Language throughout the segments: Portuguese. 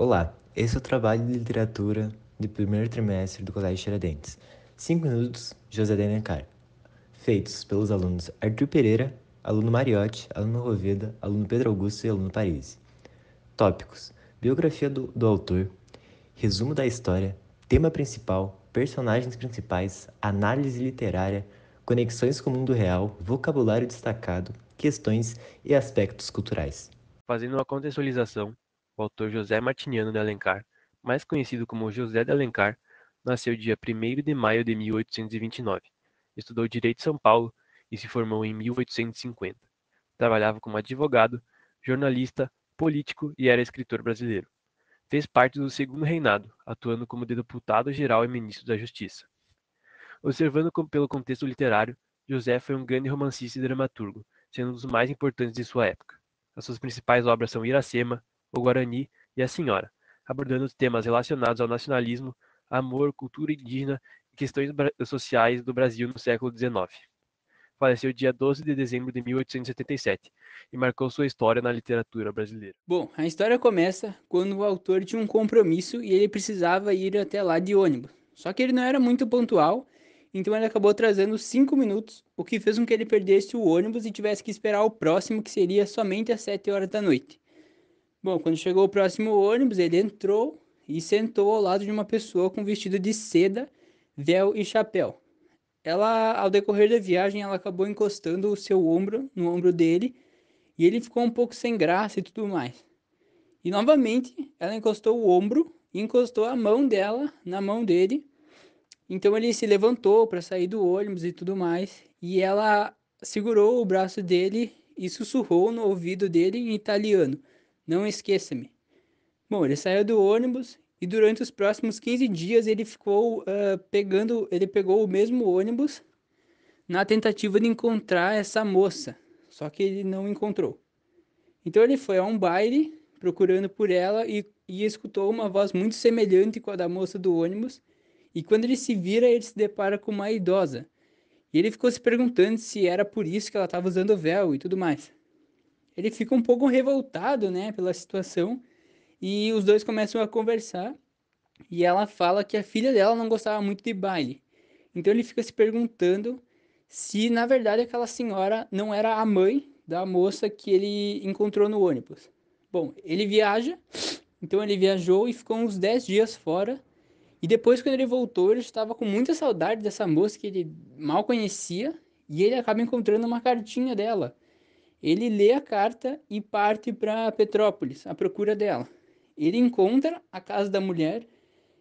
Olá, esse é o trabalho de literatura do primeiro trimestre do Colégio Tiradentes. 5 minutos, José de Alencar. Feitos pelos alunos Arthur Pereira, aluno Mariotti, aluno Roveda, aluno Pedro Augusto e aluno Parisi. Tópicos: biografia do autor, resumo da história, tema principal, personagens principais, análise literária, conexões com o mundo real, vocabulário destacado, questões e aspectos culturais. Fazendo uma contextualização, o autor José Martiniano de Alencar, mais conhecido como José de Alencar, nasceu dia 1º de maio de 1829. Estudou Direito em São Paulo e se formou em 1850. Trabalhava como advogado, jornalista, político e era escritor brasileiro. Fez parte do Segundo Reinado, atuando como deputado-geral e ministro da Justiça. Observando pelo contexto literário, José foi um grande romancista e dramaturgo, sendo um dos mais importantes de sua época. As suas principais obras são Iracema, O Guarani e A Senhora, abordando temas relacionados ao nacionalismo, amor, cultura indígena e questões sociais do Brasil no século XIX. Faleceu dia 12 de dezembro de 1877 e marcou sua história na literatura brasileira. Bom, a história começa quando o autor tinha um compromisso e ele precisava ir até lá de ônibus. Só que ele não era muito pontual, então ele acabou trazendo 5 minutos, o que fez com que ele perdesse o ônibus e tivesse que esperar o próximo, que seria somente às 7 horas da noite. Bom, quando chegou o próximo ônibus, ele entrou e sentou ao lado de uma pessoa com vestido de seda, véu e chapéu. Ela, ao decorrer da viagem, ela acabou encostando o seu ombro no ombro dele e ele ficou um pouco sem graça e tudo mais. E novamente ela encostou o ombro e encostou a mão dela na mão dele. Então ele se levantou para sair do ônibus e tudo mais. E ela segurou o braço dele e sussurrou no ouvido dele em italiano: Não esqueça-me. Bom, ele saiu do ônibus e durante os próximos 15 dias ele ficou ele pegou o mesmo ônibus na tentativa de encontrar essa moça. Só que ele não encontrou. Então ele foi a um baile procurando por ela e escutou uma voz muito semelhante com a da moça do ônibus. E quando ele se vira, ele se depara com uma idosa. E ele ficou se perguntando se era por isso que ela estava usando o véu e tudo mais. Ele fica um pouco revoltado, né, pela situação. E os dois começam a conversar. E ela fala que a filha dela não gostava muito de baile. Então ele fica se perguntando se na verdade aquela senhora não era a mãe da moça que ele encontrou no ônibus. Bom, ele viaja, então ele viajou e ficou uns 10 dias fora. E depois, quando ele voltou, ele estava com muita saudade dessa moça que ele mal conhecia. E ele acaba encontrando uma cartinha dela. Ele lê a carta e parte para Petrópolis à procura dela. Ele encontra a casa da mulher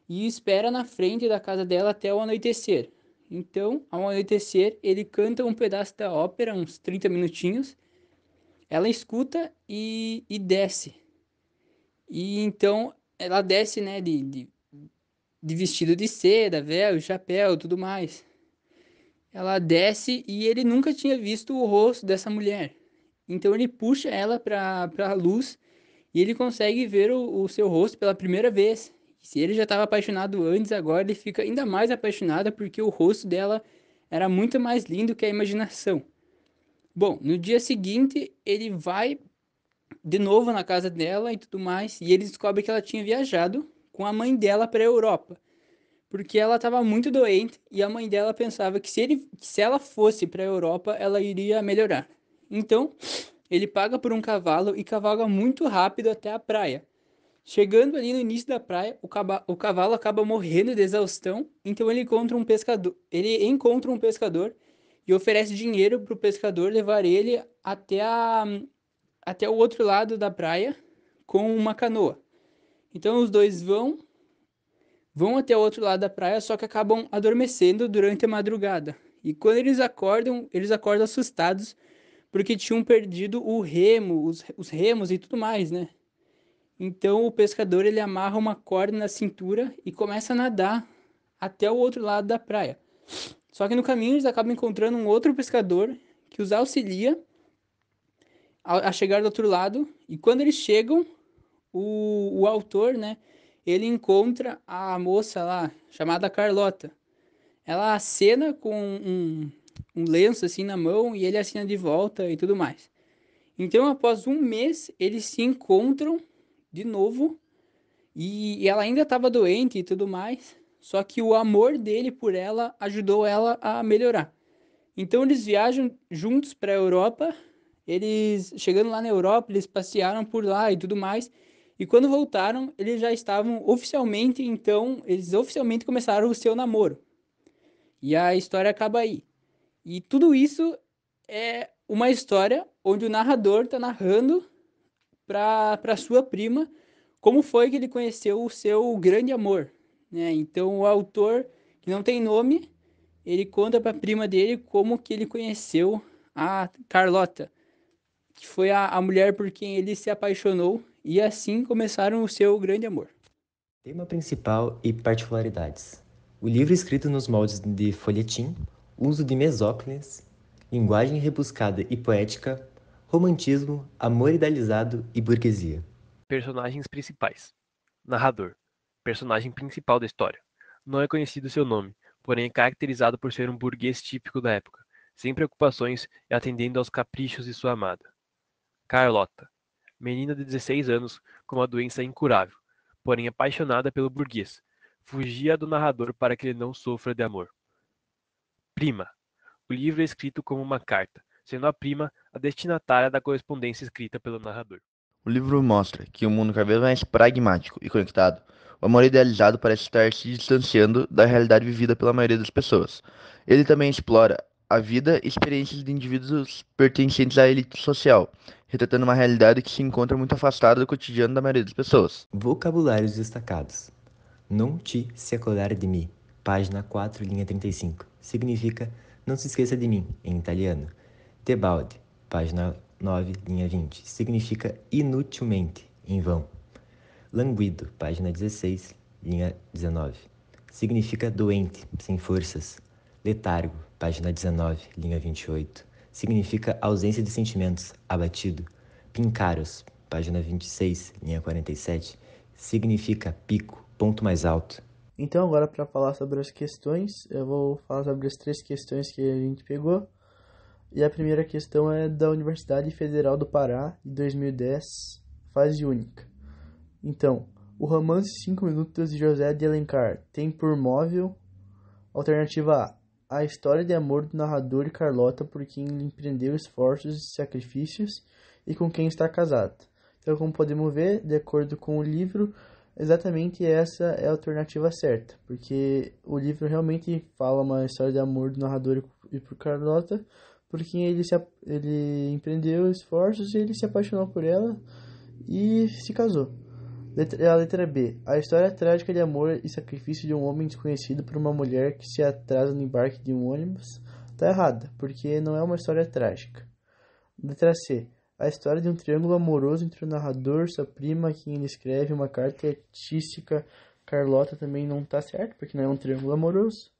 e espera na frente da casa dela até o anoitecer. Então, ao anoitecer, ele canta um pedaço da ópera, uns 30 minutinhos. Ela escuta e desce. E então ela desce, né, de vestido de seda, véu, chapéu, tudo mais. Ela desce e ele nunca tinha visto o rosto dessa mulher. Então ele puxa ela para a luz e ele consegue ver o seu rosto pela primeira vez. Se ele já estava apaixonado antes, agora ele fica ainda mais apaixonado porque o rosto dela era muito mais lindo que a imaginação. Bom, no dia seguinte ele vai de novo na casa dela e tudo mais, e ele descobre que ela tinha viajado com a mãe dela para a Europa, porque ela estava muito doente e a mãe dela pensava que se ela fosse para a Europa, ela iria melhorar. Então, ele paga por um cavalo e cavalga muito rápido até a praia. Chegando ali no início da praia, o cavalo acaba morrendo de exaustão, então ele encontra um pescador e oferece dinheiro para o pescador levar ele até o outro lado da praia com uma canoa. Então os dois vão até o outro lado da praia, só que acabam adormecendo durante a madrugada. E quando eles acordam assustados porque tinham perdido o remo, os remos e tudo mais, né? Então o pescador ele amarra uma corda na cintura e começa a nadar até o outro lado da praia. Só que no caminho eles acabam encontrando um outro pescador que os auxilia a chegar do outro lado. E quando eles chegam, o autor, né, ele encontra a moça lá, chamada Carlota. Ela acena com um lenço assim na mão e ele acena de volta e tudo mais. Então, após um mês, eles se encontram de novo E ela ainda estava doente e tudo mais, só que o amor dele por ela ajudou ela a melhorar. Então eles viajam juntos para a Europa. Eles chegando lá na Europa, eles passearam por lá e tudo mais. E quando voltaram, eles já estavam oficialmente, então, eles oficialmente começaram o seu namoro. E a história acaba aí. E tudo isso é uma história onde o narrador está narrando para sua prima como foi que ele conheceu o seu grande amor, né? Então o autor, que não tem nome, ele conta para a prima dele como que ele conheceu a Carlota, que foi a mulher por quem ele se apaixonou, e assim começaram o seu grande amor. Tema principal e particularidades. O livro escrito nos moldes de folhetim, uso de mesóclise, linguagem rebuscada e poética, romantismo, amor idealizado e burguesia. Personagens principais. Narrador. Personagem principal da história. Não é conhecido seu nome, porém é caracterizado por ser um burguês típico da época, sem preocupações e atendendo aos caprichos de sua amada. Carlota. Menina de 16 anos com uma doença incurável, porém apaixonada pelo burguês. Fugia do narrador para que ele não sofra de amor. Prima. O livro é escrito como uma carta, sendo a prima a destinatária da correspondência escrita pelo narrador. O livro mostra que um mundo cada vez mais pragmático e conectado, o amor idealizado parece estar se distanciando da realidade vivida pela maioria das pessoas. Ele também explora a vida e experiências de indivíduos pertencentes à elite social, retratando uma realidade que se encontra muito afastada do cotidiano da maioria das pessoas. Vocabulários destacados. Non ti se acordare di me, página 4, linha 35. Significa não se esqueça de mim, em italiano. Tebaldi, página 9, linha 20. Significa inutilmente, em vão. Languido, página 16, linha 19. Significa doente, sem forças. Letargo, página 19, linha 28. Significa ausência de sentimentos, abatido. Pincaros, página 26, linha 47. Significa pico, ponto mais alto. Então, agora para falar sobre as questões, eu vou falar sobre as 3 questões que a gente pegou. E a primeira questão é da Universidade Federal do Pará, de 2010, fase única. Então, o romance 5 minutos de José de Alencar tem por móvel, alternativa A história de amor do narrador e Carlota por quem ele empreendeu esforços e sacrifícios e com quem está casado. Então, como podemos ver, de acordo com o livro, exatamente essa é a alternativa certa, porque o livro realmente fala uma história de amor do narrador e por Carlota, por quem ele empreendeu esforços e ele se apaixonou por ela e se casou. A letra B. A história trágica de amor e sacrifício de um homem desconhecido por uma mulher que se atrasa no embarque de um ônibus está errada, porque não é uma história trágica. Letra C. A história de um triângulo amoroso entre o narrador, sua prima, a quem ele escreve uma carta artística, Carlota, também não está certo, porque não é um triângulo amoroso.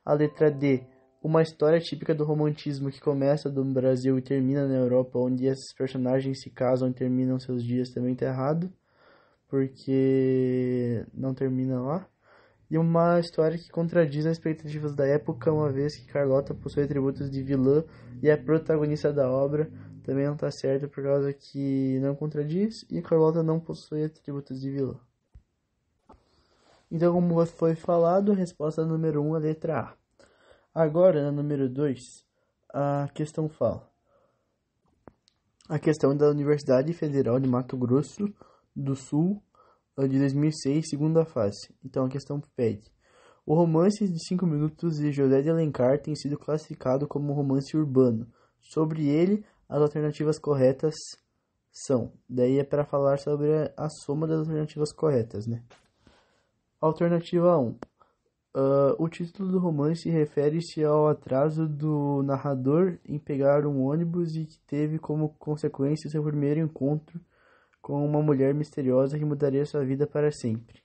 A letra D. Uma história típica do romantismo que começa no Brasil e termina na Europa, onde esses personagens se casam e terminam seus dias, também está errado, porque não termina lá. E uma história que contradiz as expectativas da época, uma vez que Carlota possui atributos de vilã e é protagonista da obra, também não está certo por causa que não contradiz e Carlota não possui atributos de vilã. Então, como foi falado, a resposta número 1 é a letra A. Agora, na número 2, a questão fala. A questão da Universidade Federal de Mato Grosso do Sul, de 2006, segunda fase. Então, a questão pede. O romance de 5 minutos de José de Alencar tem sido classificado como um romance urbano. Sobre ele, as alternativas corretas são. Daí é para falar sobre a soma das alternativas corretas, né? Alternativa 1. O título do romance refere-se ao atraso do narrador em pegar um ônibus e que teve como consequência seu primeiro encontro com uma mulher misteriosa que mudaria sua vida para sempre.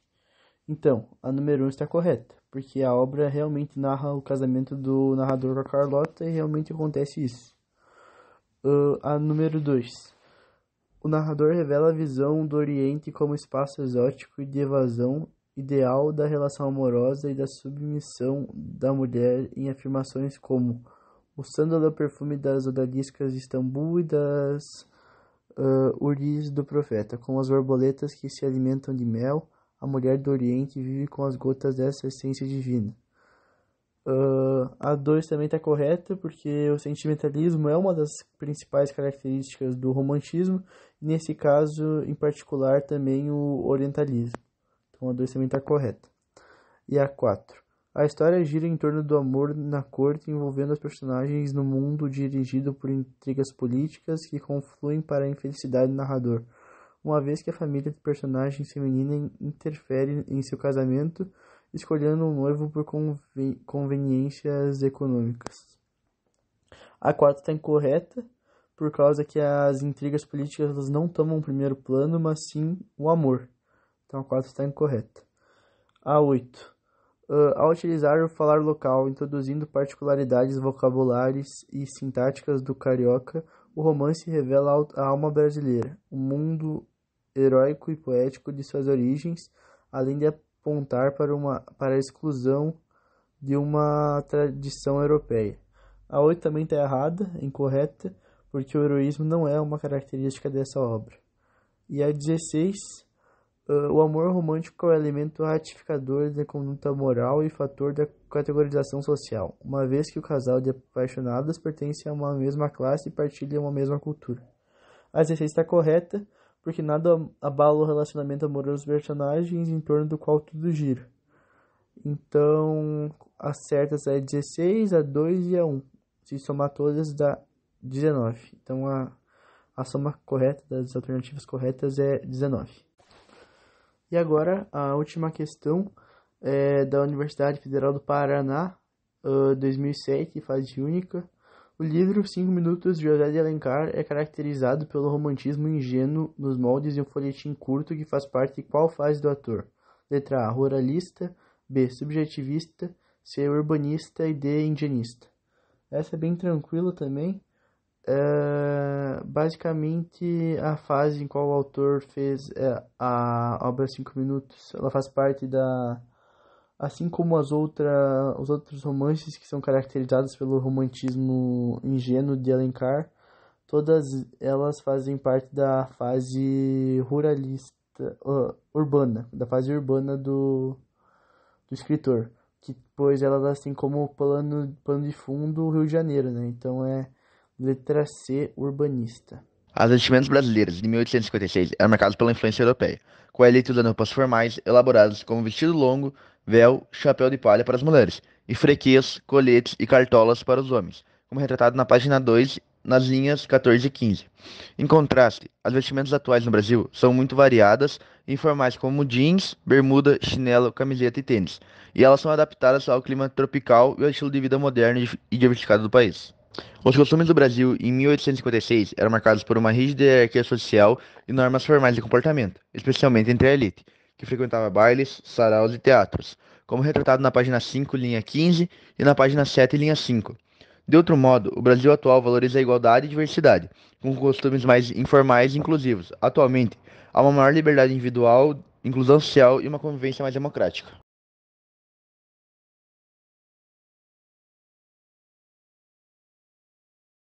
Então, a número 1 está correta, porque a obra realmente narra o casamento do narrador com a Carlota e realmente acontece isso. A número 2. O narrador revela a visão do Oriente como espaço exótico e de evasão ideal da relação amorosa e da submissão da mulher em afirmações como o sândalo é o perfume das odaliscas de Istambul e das uris do profeta, como as borboletas que se alimentam de mel, A mulher do Oriente vive com as gotas dessa essência divina. A 2 também está correta, porque o sentimentalismo é uma das principais características do romantismo, e nesse caso, em particular, também o orientalismo. Então a 2 também está correta. E a 4. A história gira em torno do amor na corte, envolvendo os personagens no mundo dirigido por intrigas políticas que confluem para a infelicidade do narrador, uma vez que a família de personagens feminina interfere em seu casamento, escolhendo um noivo por conveniências econômicas. A 4 está incorreta, por causa que as intrigas políticas elas não tomam o primeiro plano, mas sim o amor. Então a 4 está incorreta. A 8. Ao utilizar o falar local, introduzindo particularidades vocabulares e sintáticas do carioca, o romance revela a alma brasileira, o mundo heróico e poético de suas origens, além de apontar para a exclusão de uma tradição europeia. A 8 também está errada, incorreta, porque o heroísmo não é uma característica dessa obra. E a 16, o amor romântico é o elemento ratificador da conduta moral e fator da categorização social, uma vez que o casal de apaixonados pertence a uma mesma classe e partilha uma mesma cultura. A 16 está correta, porque nada abala o relacionamento amoroso dos personagens em torno do qual tudo gira. Então, as certas é a 16, a 2 e a 1. Se somar todas, dá 19. Então, a soma correta das alternativas corretas é 19. E agora, a última questão é da Universidade Federal do Paraná, 2007, fase única. O livro 5 Minutos de José de Alencar é caracterizado pelo romantismo ingênuo nos moldes de um folhetim curto que faz parte de qual fase do autor? Letra A, ruralista, B, subjetivista, C, urbanista e D, indianista. Essa é bem tranquila também. Basicamente, a fase em qual o autor fez a obra 5 Minutos, ela faz parte da... Assim como os outros romances que são caracterizados pelo romantismo ingênuo de Alencar, todas elas fazem parte da fase ruralista, urbana, da fase urbana do escritor, que pois elas têm como plano de fundo o Rio de Janeiro, né? Então é letra C, urbanista. As vestimentas brasileiras de 1856 eram marcadas pela influência europeia, com a elite usando roupas formais elaboradas como vestido longo, véu, chapéu de palha para as mulheres, e frequês, coletes e cartolas para os homens, como retratado na página 2, nas linhas 14 e 15. Em contraste, as vestimentas atuais no Brasil são muito variadas e informais como jeans, bermuda, chinelo, camiseta e tênis, e elas são adaptadas ao clima tropical e ao estilo de vida moderno e diversificado do país. Os costumes do Brasil em 1856 eram marcados por uma rígida hierarquia social e normas formais de comportamento, especialmente entre a elite, que frequentava bailes, saraus e teatros, como retratado na página 5, linha 15 e na página 7, linha 5. De outro modo, o Brasil atual valoriza a igualdade e diversidade, com costumes mais informais e inclusivos. Atualmente, há uma maior liberdade individual, inclusão social e uma convivência mais democrática.